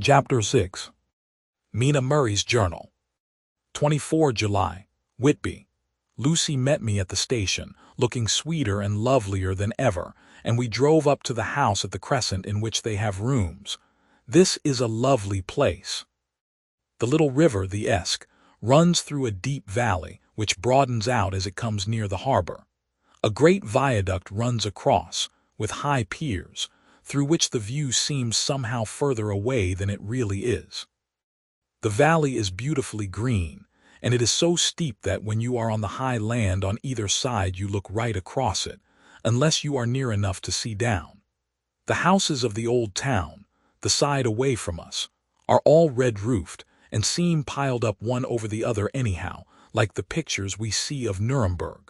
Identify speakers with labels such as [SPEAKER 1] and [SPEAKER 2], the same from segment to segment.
[SPEAKER 1] Chapter 6. Mina Murray's Journal. 24 July. Whitby. Lucy met me at the station, looking sweeter and lovelier than ever, and we drove up to the house at the Crescent in which they have rooms. This is a lovely place. The little river, the Esk, runs through a deep valley, which broadens out as it comes near the harbor. A great viaduct runs across, with high piers, through which the view seems somehow further away than it really is. The valley is beautifully green, and it is so steep that when you are on the high land on either side you look right across it, unless you are near enough to see down. The houses of the old town, the side away from us, are all red-roofed and seem piled up one over the other anyhow, like the pictures we see of Nuremberg.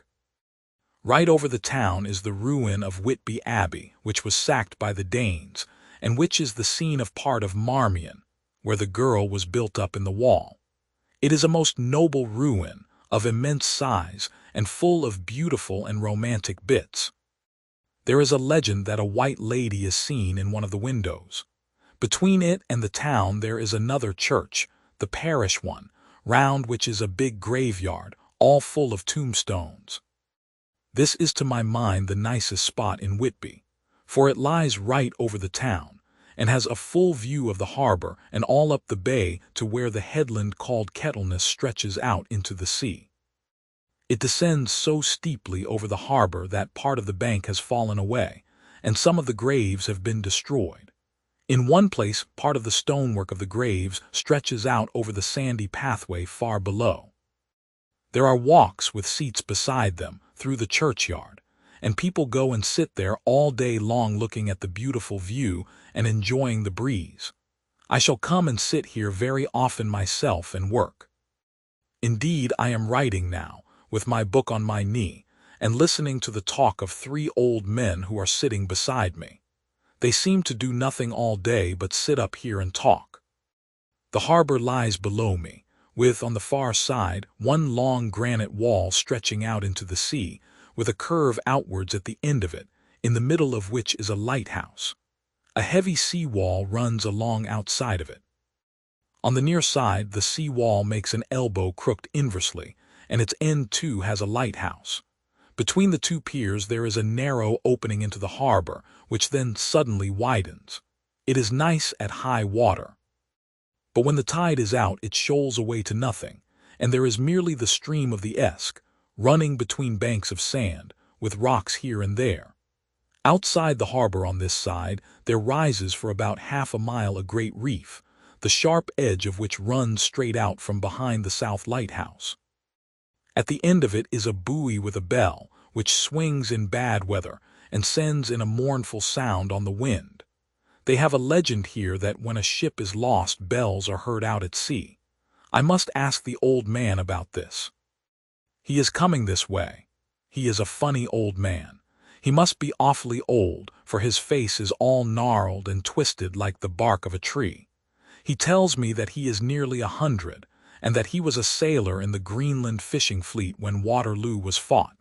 [SPEAKER 1] Right over the town is the ruin of Whitby Abbey, which was sacked by the Danes, and which is the scene of part of Marmion, where the girl was built up in the wall. It is a most noble ruin, of immense size, and full of beautiful and romantic bits. There is a legend that a white lady is seen in one of the windows. Between it and the town there is another church, the parish one, round which is a big graveyard, all full of tombstones. This is to my mind the nicest spot in Whitby, for it lies right over the town, and has a full view of the harbor and all up the bay to where the headland called Kettleness stretches out into the sea. It descends so steeply over the harbor that part of the bank has fallen away, and some of the graves have been destroyed. In one place, part of the stonework of the graves stretches out over the sandy pathway far below. There are walks with seats beside them through the churchyard, and people go and sit there all day long looking at the beautiful view and enjoying the breeze. I shall come and sit here very often myself and work. Indeed, I am writing now, with my book on my knee, and listening to the talk of 3 old men who are sitting beside me. They seem to do nothing all day but sit up here and talk. The harbor lies below me, with, on the far side, one long granite wall stretching out into the sea, with a curve outwards at the end of it, in the middle of which is a lighthouse. A heavy sea wall runs along outside of it. On the near side, the sea wall makes an elbow crooked inversely, and its end too has a lighthouse. Between the 2 piers there is a narrow opening into the harbor, which then suddenly widens. It is nice at high water. But when the tide is out it shoals away to nothing, and there is merely the stream of the Esk, running between banks of sand, with rocks here and there. Outside the harbor on this side there rises for about half a mile a great reef, the sharp edge of which runs straight out from behind the south lighthouse. At the end of it is a buoy with a bell, which swings in bad weather and sends in a mournful sound on the wind. They have a legend here that when a ship is lost bells are heard out at sea. I must ask the old man about this. He is coming this way. He is a funny old man. He must be awfully old, for his face is all gnarled and twisted like the bark of a tree. He tells me that he is nearly 100, and that he was a sailor in the Greenland fishing fleet when Waterloo was fought.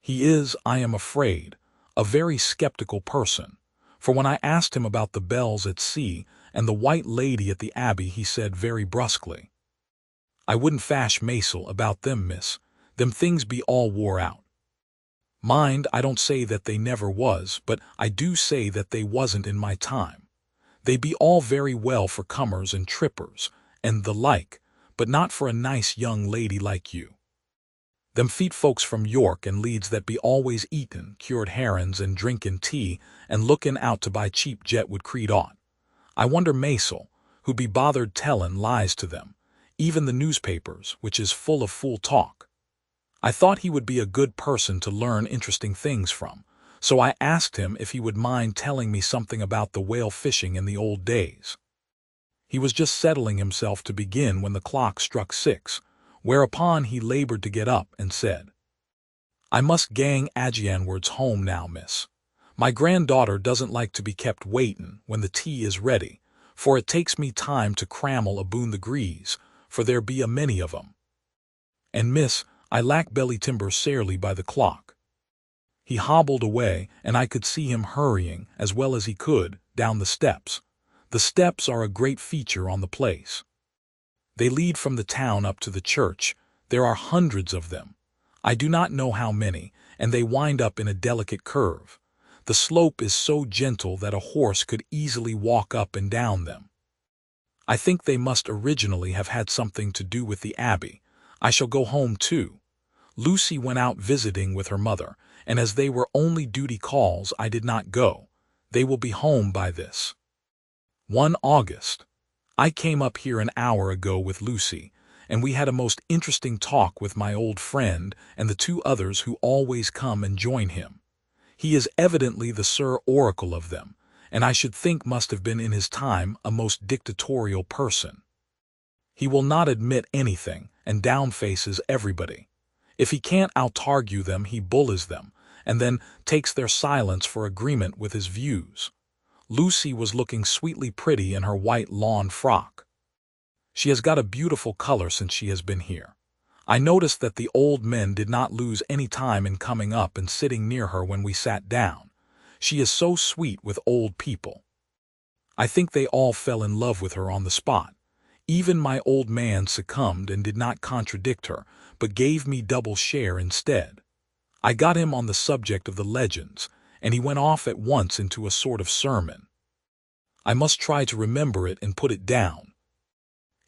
[SPEAKER 1] He is, I am afraid, a very skeptical person, for when I asked him about the bells at sea and the white lady at the Abbey he said very brusquely, "I wouldn't fash Maisel about them, miss. Them things be all wore out. Mind, I don't say that they never was, but I do say that they wasn't in my time. They be all very well for comers and trippers, and the like, but not for a nice young lady like you. Them feet folks from York and Leeds that be always eatin' cured herrins and drinkin' tea and lookin' out to buy cheap jet would creed aught. I wonder Maisel, who'd be bothered tellin' lies to them, even the newspapers, which is full of fool talk. I thought he would be a good person to learn interesting things from, so I asked him if he would mind telling me something about the whale fishing in the old days. He was just settling himself to begin when the clock struck 6, whereupon he labored to get up and said, "I must gang Agianwards home now, miss. My granddaughter doesn't like to be kept waitin' when the tea is ready, for it takes me time to crammel aboon the grease, for there be a many of 'em. And, miss, I lack belly timber sairly by the clock." He hobbled away, and I could see him hurrying, as well as he could, down the steps. The steps are a great feature on the place. They lead from the town up to the church. There are hundreds of them. I do not know how many, and they wind up in a delicate curve. The slope is so gentle that a horse could easily walk up and down them. I think they must originally have had something to do with the abbey. I shall go home too. Lucy went out visiting with her mother, and as they were only duty calls, I did not go. They will be home by this. 1 August. I came up here an hour ago with Lucy, and we had a most interesting talk with my old friend and the 2 others who always come and join him. He is evidently the Sir Oracle of them, and I should think must have been in his time a most dictatorial person. He will not admit anything, and downfaces everybody. If he can't out-argue them, he bullies them, and then takes their silence for agreement with his views. Lucy was looking sweetly pretty in her white lawn frock. She has got a beautiful color since she has been here. I noticed that the old men did not lose any time in coming up and sitting near her when we sat down. She is so sweet with old people. I think they all fell in love with her on the spot. Even my old man succumbed and did not contradict her, but gave me double share instead. I got him on the subject of the legends, and he went off at once into a sort of sermon. I must try to remember it and put it down.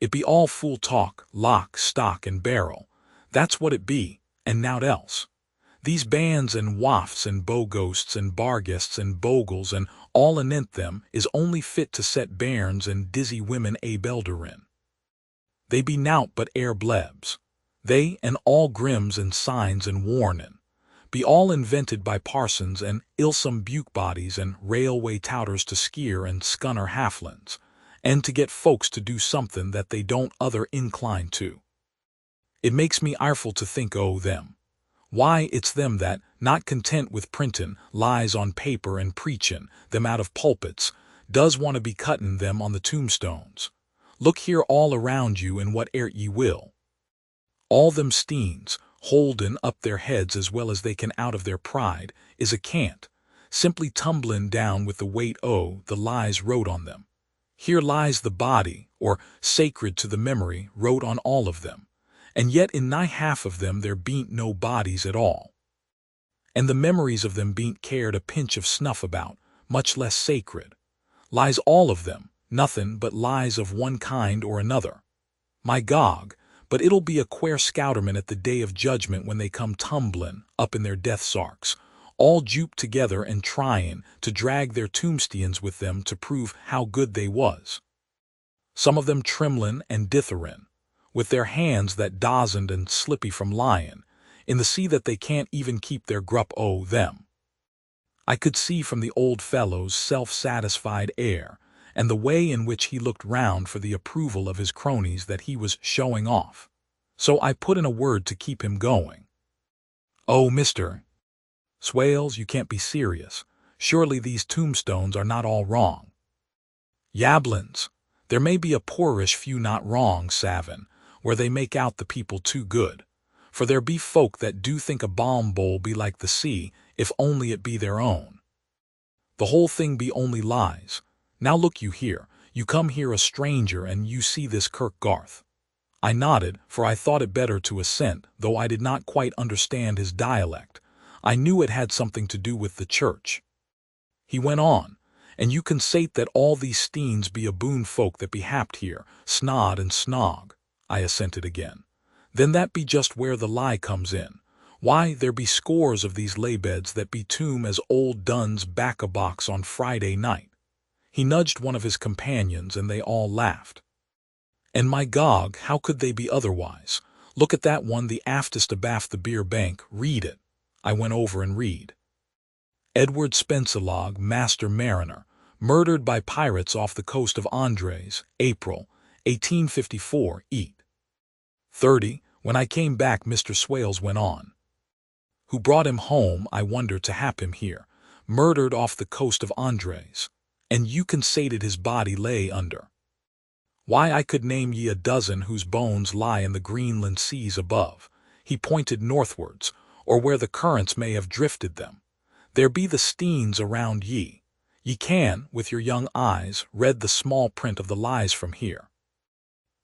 [SPEAKER 1] It be all fool talk, lock, stock, and barrel. That's what it be, and nowt else. These bands and wafts and bow-ghosts and barguests and bogles and all anent them is only fit to set bairns and dizzy women abelderin. They be nowt but air blebs. They and all grims and signs and warnin' be all invented by parsons and ilsome buke-bodies and railway touters to skeer and scunner halflins, and to get folks to do something that they don't other incline to. It makes me ireful to think o' them. Why, it's them that, not content with printin' lies on paper and preachin' them out of pulpits, does want to be cuttin' them on the tombstones. Look here all around you in whate'er ye will. All them steens, holdin' up their heads as well as they can out of their pride, is a cant, simply tumblin' down with the weight o' the lies wrote on them. Here lies the body, or sacred to the memory, wrote on all of them, and yet in nigh half of them there bean't no bodies at all. And the memories of them bean't cared a pinch of snuff about, much less sacred. Lies all of them, nothin' but lies of one kind or another. My Gog, but it'll be a quare scouterman at the day of judgment when they come tumblin' up in their death sarks, all juped together and tryin' to drag their tombsteans with them to prove how good they was. Some of them trimlin' and ditherin', with their hands that dozened and slippy from lyin', in the sea that they can't even keep their grup o' them. I could see from the old fellow's self-satisfied air, and the way in which he looked round for the approval of his cronies that he was showing off. So I put in a word to keep him going. "Oh, Mr. Swales, you can't be serious. Surely these tombstones are not all wrong." "Yablins, there may be a poorish few not wrong, Savin, where they make out the people too good. For there be folk that do think a balm bowl be like the sea, if only it be their own. The whole thing be only lies. Now look you here, you come here a stranger and you see this Kirk Garth." I nodded, for I thought it better to assent, though I did not quite understand his dialect. I knew it had something to do with the church. He went on, "And you consate that all these steens be a boon folk that be happed here, snod and snog." I assented again. "Then that be just where the lie comes in. Why, there be scores of these laybeds that be tomb as old Dunn's back-a-box on Friday night." He nudged one of his companions, and they all laughed. "And my Gog, how could they be otherwise? Look at that one the aftest abaft the beer bank, read it." I went over and read. "Edward Spencelog, Master Mariner, murdered by pirates off the coast of Andres, April, 1854, eat. 30, when I came back," Mr. Swales went on. "Who brought him home, I wonder, to hap him here, murdered off the coast of Andres. And you consated his body lay under. Why, I could name ye a dozen whose bones lie in the Greenland seas above." He pointed northwards, or where the currents may have drifted them. "There be the steens around ye. Ye can, with your young eyes, read the small print of the lies from here.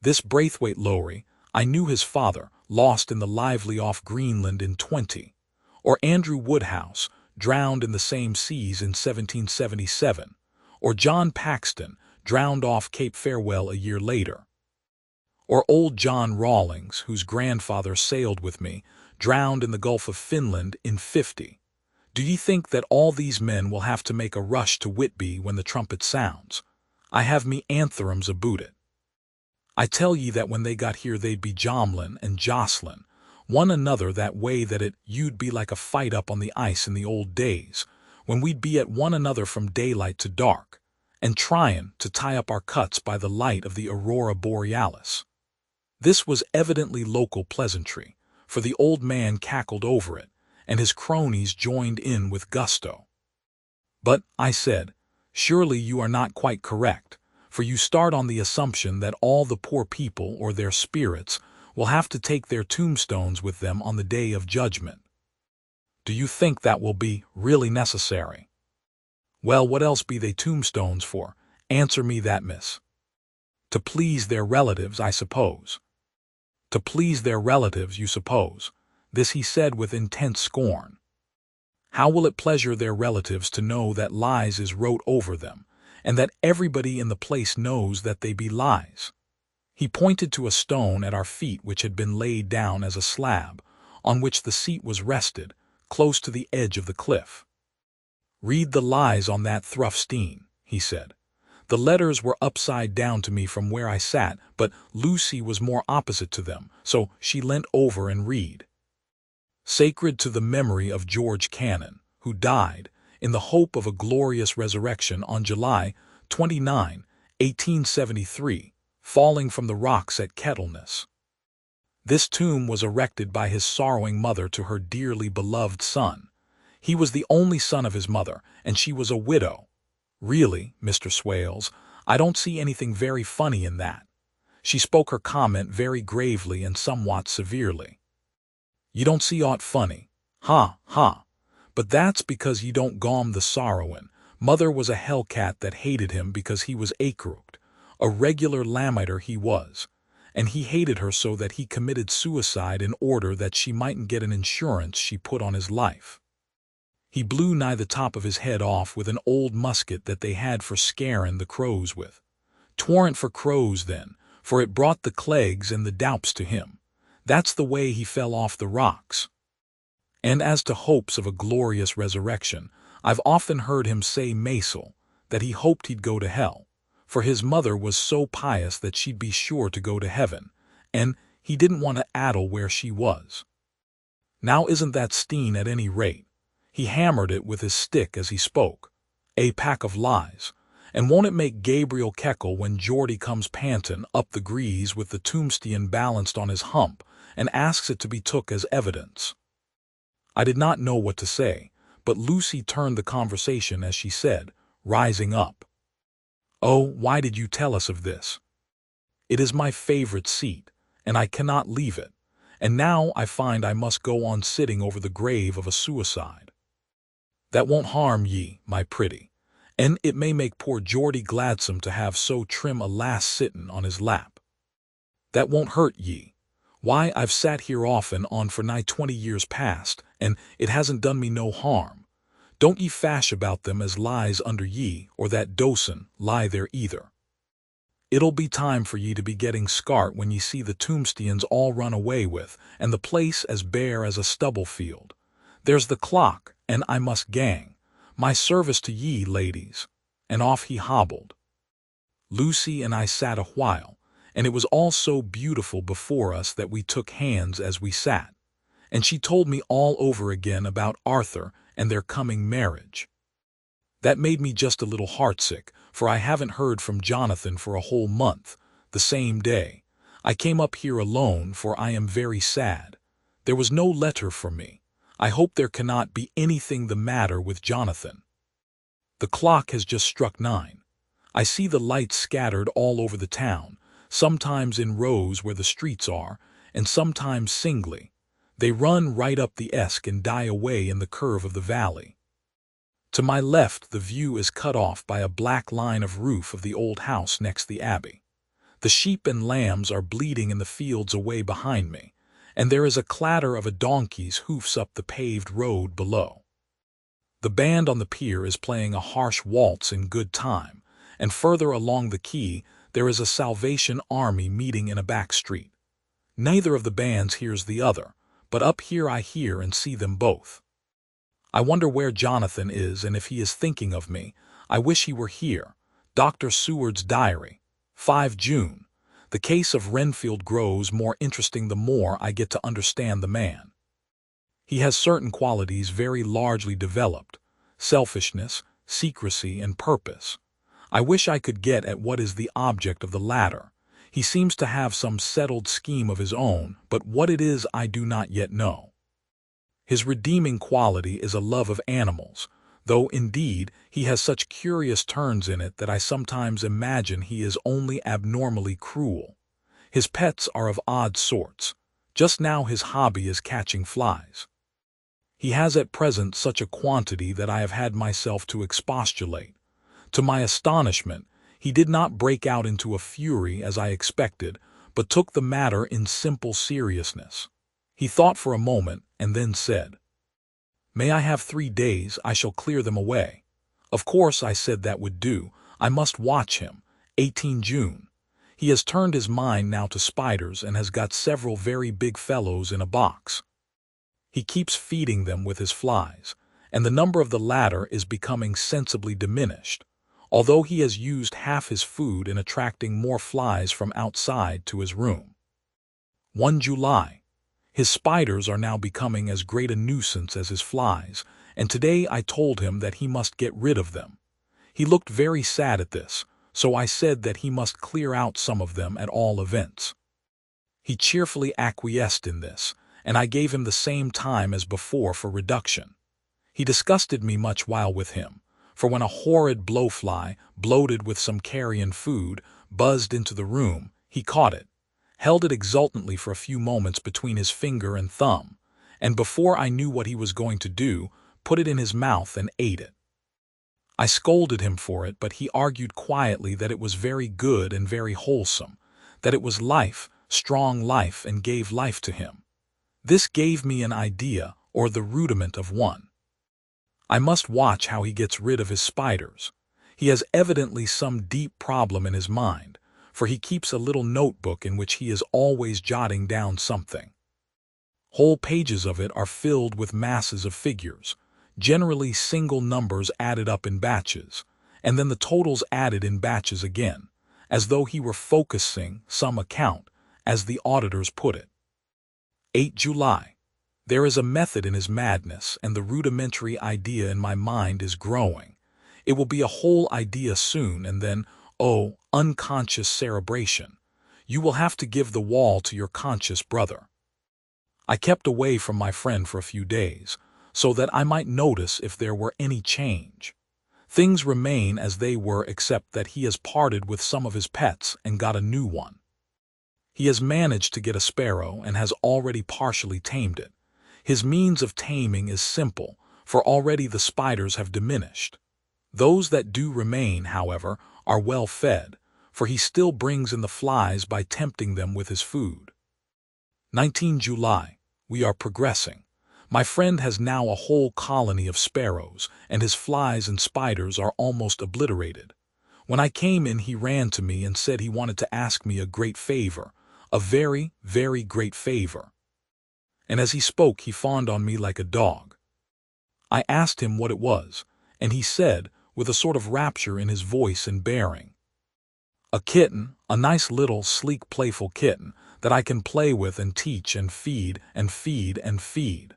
[SPEAKER 1] This Braithwaite Lowry, I knew his father, lost in the lively off Greenland in 20, or Andrew Woodhouse, drowned in the same seas in 1777, or John Paxton, drowned off Cape Farewell a year later, or old John Rawlings, whose grandfather sailed with me, drowned in the Gulf of Finland in 50. Do ye think that all these men will have to make a rush to Whitby when the trumpet sounds? I have me antherems aboot it. I tell ye that when they got here they'd be jomlin' and jostlin' one another that way that it you'd be like a fight up on the ice in the old days, when we'd be at one another from daylight to dark, and tryin' to tie up our cuts by the light of the aurora borealis. This was evidently local pleasantry, for the old man cackled over it, and his cronies joined in with gusto. But, I said, surely you are not quite correct, for you start on the assumption that all the poor people or their spirits will have to take their tombstones with them on the day of judgment. Do you think that will be really necessary? Well, what else be they tombstones for? Answer me that, miss. To please their relatives, I suppose. To please their relatives, you suppose. This he said with intense scorn. How will it pleasure their relatives to know that lies is wrote over them, and that everybody in the place knows that they be lies? He pointed to a stone at our feet which had been laid down as a slab, on which the seat was rested, close to the edge of the cliff. Read the lies on that Thruffstein, he said. The letters were upside down to me from where I sat, but Lucy was more opposite to them, so she leant over and read. Sacred to the memory of George Cannon, who died, in the hope of a glorious resurrection on July 29, 1873, falling from the rocks at Kettleness. This tomb was erected by his sorrowing mother to her dearly beloved son. He was the only son of his mother, and she was a widow. Really, Mr. Swales, I don't see anything very funny in that. She spoke her comment very gravely and somewhat severely. You don't see aught funny. Ha, ha. But that's because you don't gom the sorrowin'. Mother was a hellcat that hated him because he was acrooked. A regular lamiter he was. And he hated her so that he committed suicide in order that she mightn't get an insurance she put on his life. He blew nigh the top of his head off with an old musket that they had for scarin' the crows with. 'Twarn't for crows then, for it brought the clegs and the doups to him. That's the way he fell off the rocks. And as to hopes of a glorious resurrection, I've often heard him say Maisel, that he hoped he'd go to hell, for his mother was so pious that she'd be sure to go to heaven, and he didn't want to addle where she was. Now isn't that Steen at any rate? He hammered it with his stick as he spoke. A pack of lies. And won't it make Gabriel keckle when Geordie comes pantin' up the grease with the tombstone balanced on his hump, and asks it to be took as evidence? I did not know what to say, but Lucy turned the conversation as she said, rising up. Oh, why did you tell us of this? It is my favorite seat, and I cannot leave it, and now I find I must go on sitting over the grave of a suicide. That won't harm ye, my pretty, and it may make poor Geordie gladsome to have so trim a lass sittin' on his lap. That won't hurt ye. Why, I've sat here off and on for nigh 20 years past, and it hasn't done me no harm. Don't ye fash about them as lies under ye, or that docin' lie there either. It'll be time for ye to be getting scart when ye see the tombstones all run away with, and the place as bare as a stubble field. There's the clock, and I must gang. My service to ye, ladies. And off he hobbled. Lucy and I sat a while, and it was all so beautiful before us that we took hands as we sat, and she told me all over again about Arthur and their coming marriage. That made me just a little heartsick, for I haven't heard from Jonathan for a whole month. The same day, I came up here alone, for I am very sad. There was no letter for me. I hope there cannot be anything the matter with Jonathan. The clock has just struck 9. I see the lights scattered all over the town, sometimes in rows where the streets are, and sometimes singly. They run right up the Esk and die away in the curve of the valley. To my left, the view is cut off by a black line of roof of the old house next the abbey. The sheep and lambs are bleating in the fields away behind me, and there is a clatter of a donkey's hoofs up the paved road below. The band on the pier is playing a harsh waltz in good time, and further along the quay there is a Salvation Army meeting in a back street. Neither of the bands hears the other, but up here I hear and see them both. I wonder where Jonathan is and if he is thinking of me. I wish he were here. Dr. Seward's diary. 5 June. The case of Renfield grows more interesting the more I get to understand the man. He has certain qualities very largely developed: selfishness, secrecy, and purpose. I wish I could get at what is the object of the latter. He seems to have some settled scheme of his own, but what it is I do not yet know. His redeeming quality is a love of animals, though indeed he has such curious turns in it that I sometimes imagine he is only abnormally cruel. His pets are of odd sorts. Just now his hobby is catching flies. He has at present such a quantity that I have had myself to expostulate. To my astonishment, he did not break out into a fury as I expected, but took the matter in simple seriousness. He thought for a moment and then said, "May I have 3 days? I shall clear them away." Of course I said that would do. I must watch him. 18 June. He has turned his mind now to spiders and has got several very big fellows in a box. He keeps feeding them with his flies, and the number of the latter is becoming sensibly diminished, although he has used half his food in attracting more flies from outside to his room. 1 July. His spiders are now becoming as great a nuisance as his flies, and today I told him that he must get rid of them. He looked very sad at this, so I said that he must clear out some of them at all events. He cheerfully acquiesced in this, and I gave him the same time as before for reduction. He disgusted me much while with him, for when a horrid blowfly, bloated with some carrion food, buzzed into the room, he caught it, held it exultantly for a few moments between his finger and thumb, and before I knew what he was going to do, put it in his mouth and ate it. I scolded him for it, but he argued quietly that it was very good and very wholesome, that it was life, strong life, and gave life to him. This gave me an idea, or the rudiment of one. I must watch how he gets rid of his spiders. He has evidently some deep problem in his mind, for he keeps a little notebook in which he is always jotting down something. Whole pages of it are filled with masses of figures, generally single numbers added up in batches, and then the totals added in batches again, as though he were focusing some account, as the auditors put it. 8 July. There is a method in his madness, and the rudimentary idea in my mind is growing. It will be a whole idea soon, and then, oh, unconscious cerebration, you will have to give the wall to your conscious brother. I kept away from my friend for a few days, so that I might notice if there were any change. Things remain as they were except that he has parted with some of his pets and got a new one. He has managed to get a sparrow and has already partially tamed it. His means of taming is simple, for already the spiders have diminished. Those that do remain, however, are well fed, for he still brings in the flies by tempting them with his food. 19 July. We are progressing. My friend has now a whole colony of sparrows, and his flies and spiders are almost obliterated. When I came in, he ran to me and said he wanted to ask me a great favor, a very, very great favor. And as he spoke, he fawned on me like a dog. I asked him what it was, and he said, with a sort of rapture in his voice and bearing, "A kitten, a nice little, sleek, playful kitten, that I can play with and teach and feed and feed and feed."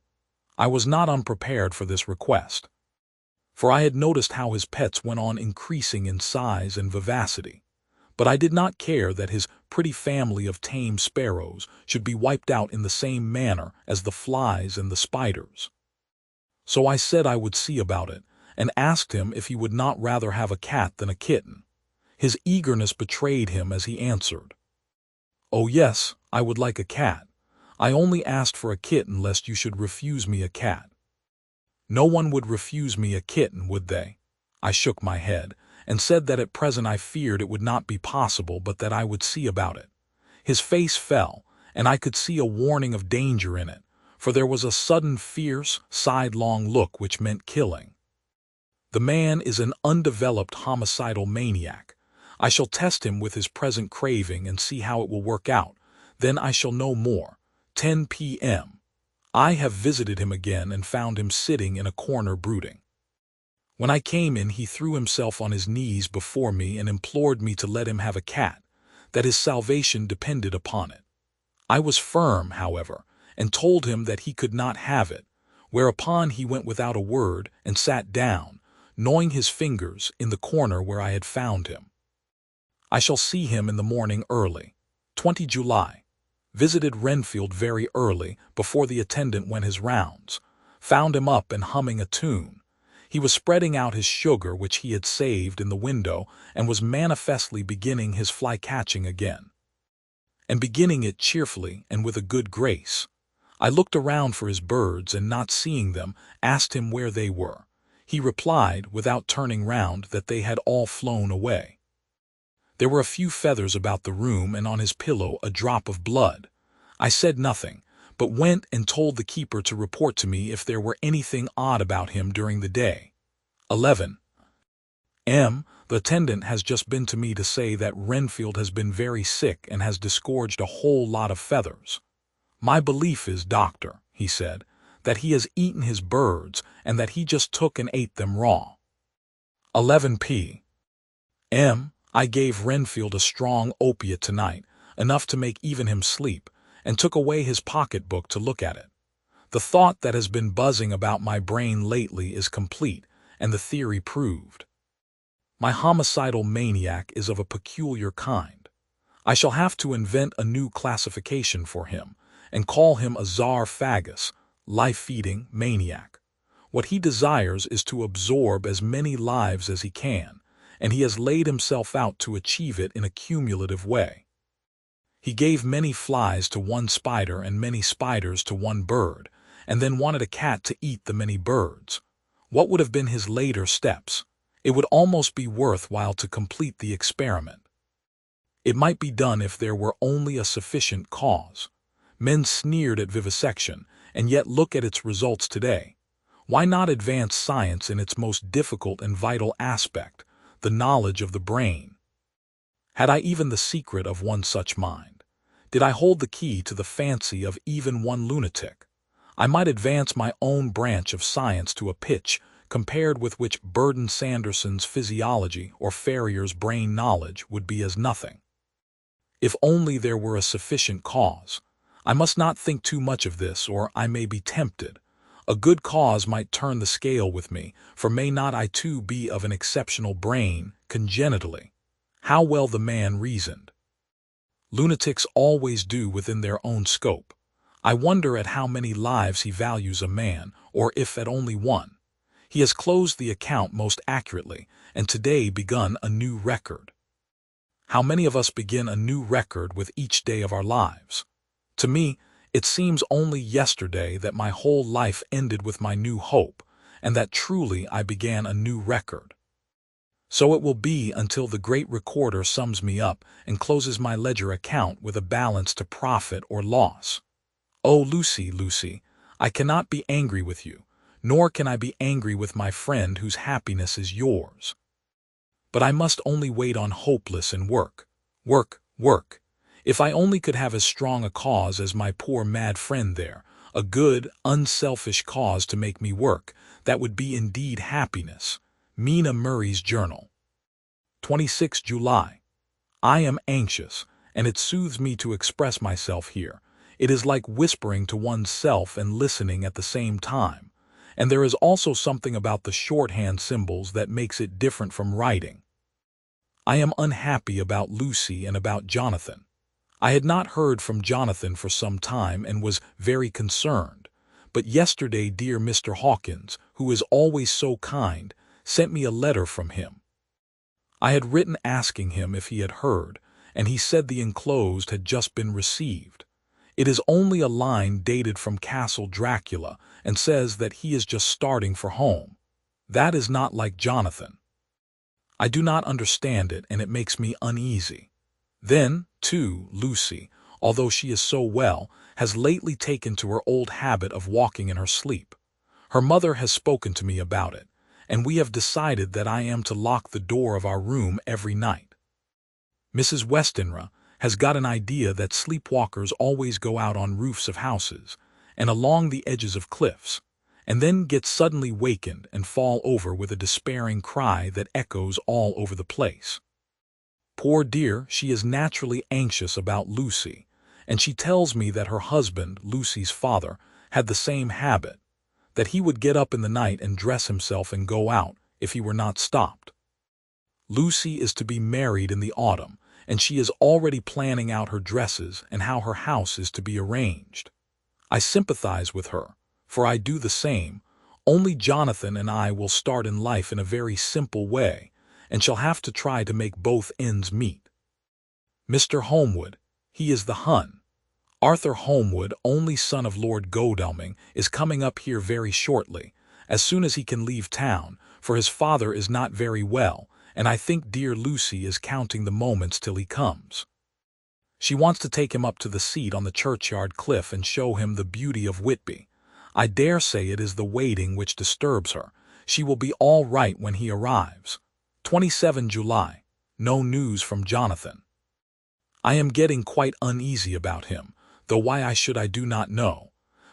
[SPEAKER 1] I was not unprepared for this request, for I had noticed how his pets went on increasing in size and vivacity, but I did not care that his pretty family of tame sparrows should be wiped out in the same manner as the flies and the spiders. So I said I would see about it, and asked him if he would not rather have a cat than a kitten. His eagerness betrayed him as he answered, "Oh yes, I would like a cat. I only asked for a kitten lest you should refuse me a cat." No one would refuse me a kitten, would they? I shook my head, and said that at present I feared it would not be possible, but that I would see about it. His face fell, and I could see a warning of danger in it, for there was a sudden fierce, sidelong look which meant killing. The man is an undeveloped homicidal maniac. I shall test him with his present craving and see how it will work out. Then I shall know more. 10 p.m. I have visited him again and found him sitting in a corner brooding. When I came in, he threw himself on his knees before me and implored me to let him have a cat, that his salvation depended upon it. I was firm, however, and told him that he could not have it, whereupon he went without a word and sat down, gnawing his fingers in the corner where I had found him. I shall see him in the morning early. 20 July. Visited Renfield very early, before the attendant went his rounds. Found him up and humming a tune. He was spreading out his sugar which he had saved in the window, and was manifestly beginning his fly-catching again. And beginning it cheerfully and with a good grace. I looked around for his birds, and not seeing them, asked him where they were. He replied, without turning round, that they had all flown away. There were a few feathers about the room, and on his pillow a drop of blood. I said nothing, but went and told the keeper to report to me if there were anything odd about him during the day. 11 m. The attendant has just been to me to say that Renfield has been very sick and has disgorged a whole lot of feathers. My belief is, doctor, he said, that he has eaten his birds, and that he just took and ate them raw. 11 p.m. I gave Renfield a strong opiate tonight, enough to make even him sleep, and took away his pocketbook to look at it. The thought that has been buzzing about my brain lately is complete, and the theory proved. My homicidal maniac is of a peculiar kind. I shall have to invent a new classification for him, and call him a zoophagus, life-feeding maniac. What he desires is to absorb as many lives as he can, and he has laid himself out to achieve it in a cumulative way. He gave many flies to one spider and many spiders to one bird, and then wanted a cat to eat the many birds. What would have been his later steps? It would almost be worthwhile to complete the experiment. It might be done if there were only a sufficient cause. Men sneered at vivisection, and yet look at its results today. Why not advance science in its most difficult and vital aspect, the knowledge of the brain? Had I even the secret of one such mind? Did I hold the key to the fancy of even one lunatic? I might advance my own branch of science to a pitch compared with which Burden Sanderson's physiology or Ferrier's brain knowledge would be as nothing. If only there were a sufficient cause. I must not think too much of this, or I may be tempted. A good cause might turn the scale with me, for may not I too be of an exceptional brain, congenitally? How well the man reasoned! Lunatics always do within their own scope. I wonder at how many lives he values a man, or if at only one. He has closed the account most accurately, and today begun a new record. How many of us begin a new record with each day of our lives? To me, it seems only yesterday that my whole life ended with my new hope, and that truly I began a new record. So it will be until the great recorder sums me up and closes my ledger account with a balance to profit or loss. Oh, Lucy, Lucy, I cannot be angry with you, nor can I be angry with my friend whose happiness is yours. But I must only wait on hopeless and work. If I only could have as strong a cause as my poor mad friend there, a good, unselfish cause to make me work, that would be indeed happiness. Mina Murray's Journal. 26 July. I am anxious, and it soothes me to express myself here. It is like whispering to one's self and listening at the same time. And there is also something about the shorthand symbols that makes it different from writing. I am unhappy about Lucy and about Jonathan. I had not heard from Jonathan for some time and was very concerned, but yesterday dear Mr. Hawkins, who is always so kind, sent me a letter from him. I had written asking him if he had heard, and he said the enclosed had just been received. It is only a line dated from Castle Dracula and says that he is just starting for home. That is not like Jonathan. I do not understand it, and it makes me uneasy. Then, too, Lucy, although she is so well, has lately taken to her old habit of walking in her sleep. Her mother has spoken to me about it, and we have decided that I am to lock the door of our room every night. Mrs. Westenra has got an idea that sleepwalkers always go out on roofs of houses and along the edges of cliffs, and then get suddenly wakened and fall over with a despairing cry that echoes all over the place. Poor dear, she is naturally anxious about Lucy, and she tells me that her husband, Lucy's father, had the same habit, that he would get up in the night and dress himself and go out if he were not stopped. Lucy is to be married in the autumn, and she is already planning out her dresses and how her house is to be arranged. I sympathize with her, for I do the same, only Jonathan and I will start in life in a very simple way, and shall have to try to make both ends meet. Mr. Holmwood, he is the Hun. Arthur Holmwood, only son of Lord Godalming, is coming up here very shortly, as soon as he can leave town, for his father is not very well, and I think dear Lucy is counting the moments till he comes. She wants to take him up to the seat on the churchyard cliff and show him the beauty of Whitby. I dare say it is the waiting which disturbs her. She will be all right when he arrives. 27 July. No news from Jonathan. I am getting quite uneasy about him, though why I should I do not know.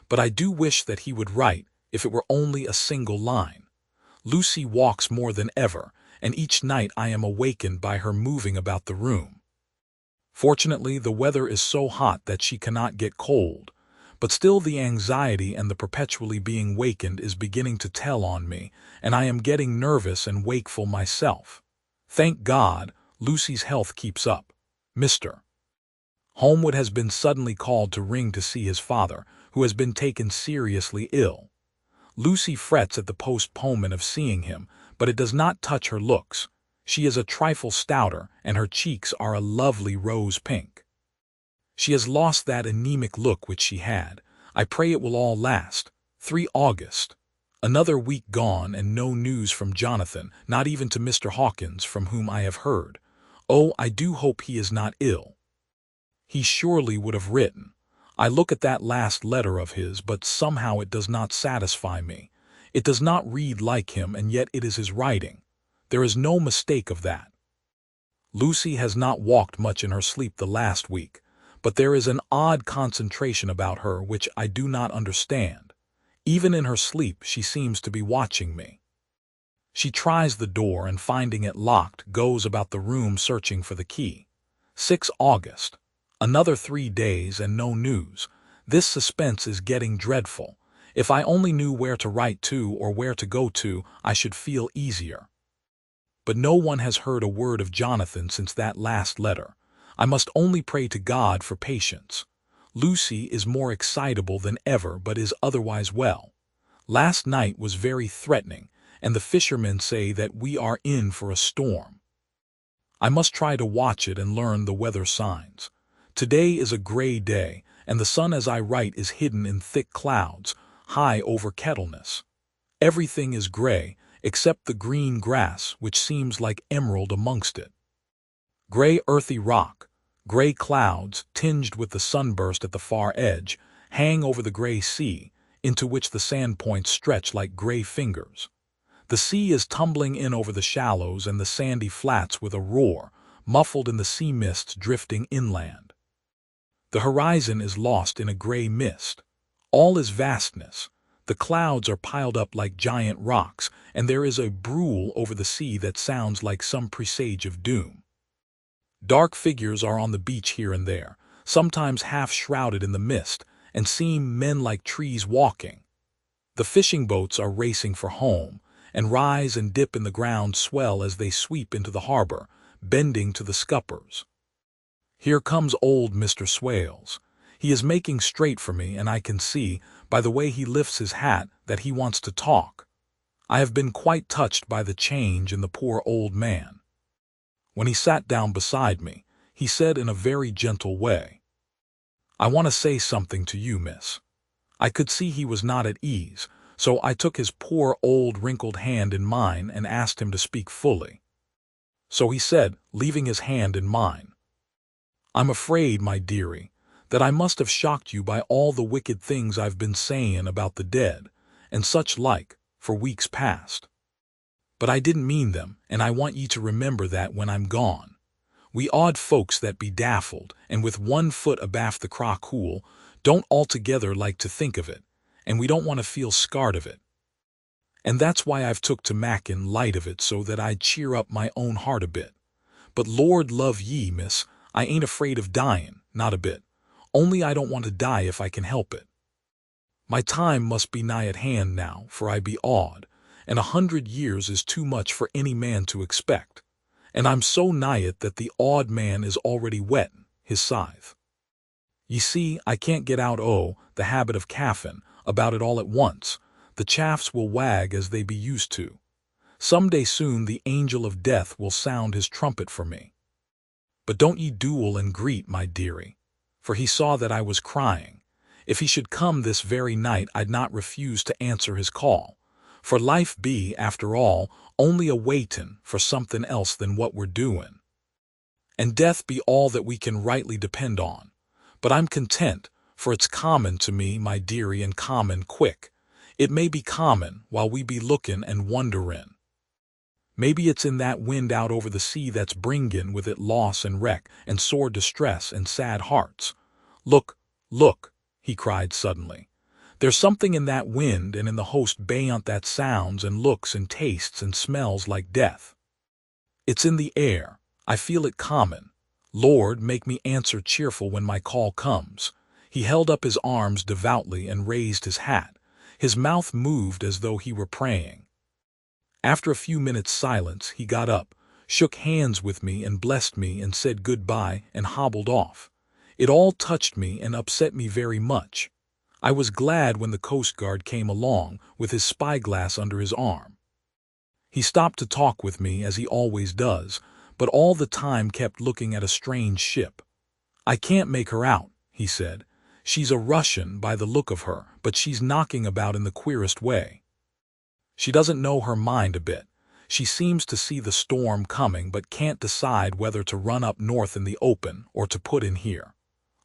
[SPEAKER 1] But I do wish that he would write, if it were only a single line. Lucy walks more than ever, and each night I am awakened by her moving about the room. Fortunately, the weather is so hot that she cannot get cold, but still the anxiety and the perpetually being wakened is beginning to tell on me, and I am getting nervous and wakeful myself. Thank God, Lucy's health keeps up. Mr. Holmwood has been suddenly called to ring to see his father, who has been taken seriously ill. Lucy frets at the postponement of seeing him, but it does not touch her looks. She is a trifle stouter, and her cheeks are a lovely rose pink. She has lost that anemic look which she had. I pray it will all last. 3 August. Another week gone, and no news from Jonathan, not even to Mr. Hawkins, from whom I have heard. Oh, I do hope he is not ill. He surely would have written. I look at that last letter of his, but somehow it does not satisfy me. It does not read like him, and yet it is his writing. There is no mistake of that. Lucy has not walked much in her sleep the last week, but there is an odd concentration about her which I do not understand. Even in her sleep she seems to be watching me. She tries the door, and finding it locked, goes about the room searching for the key. 6 August. Another 3 days and no news. This suspense is getting dreadful. If I only knew where to write to or where to go to, I should feel easier. But no one has heard a word of Jonathan since that last letter. I must only pray to God for patience. Lucy is more excitable than ever, but is otherwise well. Last night was very threatening, and the fishermen say that we are in for a storm. I must try to watch it and learn the weather signs. Today is a gray day, and the sun as I write is hidden in thick clouds, high over Kettleness. Everything is gray, except the green grass, which seems like emerald amongst it. Gray earthy rock, gray clouds, tinged with the sunburst at the far edge, hang over the gray sea, into which the sand points stretch like gray fingers. The sea is tumbling in over the shallows and the sandy flats with a roar, muffled in the sea mists drifting inland. The horizon is lost in a gray mist. All is vastness. The clouds are piled up like giant rocks, and there is a brool over the sea that sounds like some presage of doom. Dark figures are on the beach here and there, sometimes half shrouded in the mist, and seem men like trees walking. The fishing boats are racing for home, and rise and dip in the ground swell as they sweep into the harbor, bending to the scuppers. Here comes old Mr. Swales. He is making straight for me, and I can see, by the way he lifts his hat, that he wants to talk. I have been quite touched by the change in the poor old man. When he sat down beside me, he said in a very gentle way, I want to say something to you, miss." I could see he was not at ease, so I took his poor old wrinkled hand in mine and asked him to speak fully. So he said, leaving his hand in mine, "I'm afraid, my dearie, that I must have shocked you by all the wicked things I've been saying about the dead, and such like, for weeks past. But I didn't mean them, and I want ye to remember that when I'm gone. We odd folks that be daffled, and with one foot abaft the crock-hool, don't altogether like to think of it, and we don't want to feel scarred of it. And that's why I've took to mackin' light of it so that I'd cheer up my own heart a bit. But Lord love ye, miss, I ain't afraid of dyin', not a bit. Only I don't want to die if I can help it. My time must be nigh at hand now, for I be odd, and 100 years is too much for any man to expect. And I'm so nigh it that the odd man is already whettin' his scythe. Ye see, I can't get out the habit of caffin about it all at once. The chaffs will wag as they be used to. Some day soon the angel of death will sound his trumpet for me. But don't ye duel and greet, my dearie," for he saw that I was crying. "If he should come this very night, I'd not refuse to answer his call. For life be, after all, only a waitin' for something else than what we're doin'. And death be all that we can rightly depend on. But I'm content, for it's common to me, my dearie, and common quick. It may be common while we be lookin' and wonderin'. Maybe it's in that wind out over the sea that's bringin' with it loss and wreck and sore distress and sad hearts. Look, look," he cried suddenly. "There's something in that wind and in the host beyant that sounds and looks and tastes and smells like death. It's in the air. I feel it common. Lord, make me answer cheerful when my call comes." He held up his arms devoutly and raised his hat. His mouth moved as though he were praying. After a few minutes' silence, he got up, shook hands with me and blessed me and said goodbye and hobbled off. It all touched me and upset me very much. I was glad when the Coast Guard came along with his spyglass under his arm. He stopped to talk with me as he always does, but all the time kept looking at a strange ship. "I can't make her out," he said. "She's a Russian by the look of her, but she's knocking about in the queerest way. She doesn't know her mind a bit. She seems to see the storm coming but can't decide whether to run up north in the open or to put in here.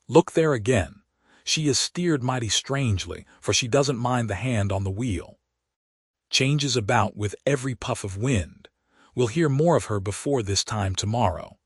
[SPEAKER 1] Look there again. She is steered mighty strangely, for she doesn't mind the hand on the wheel. Changes about with every puff of wind. We'll hear more of her before this time tomorrow."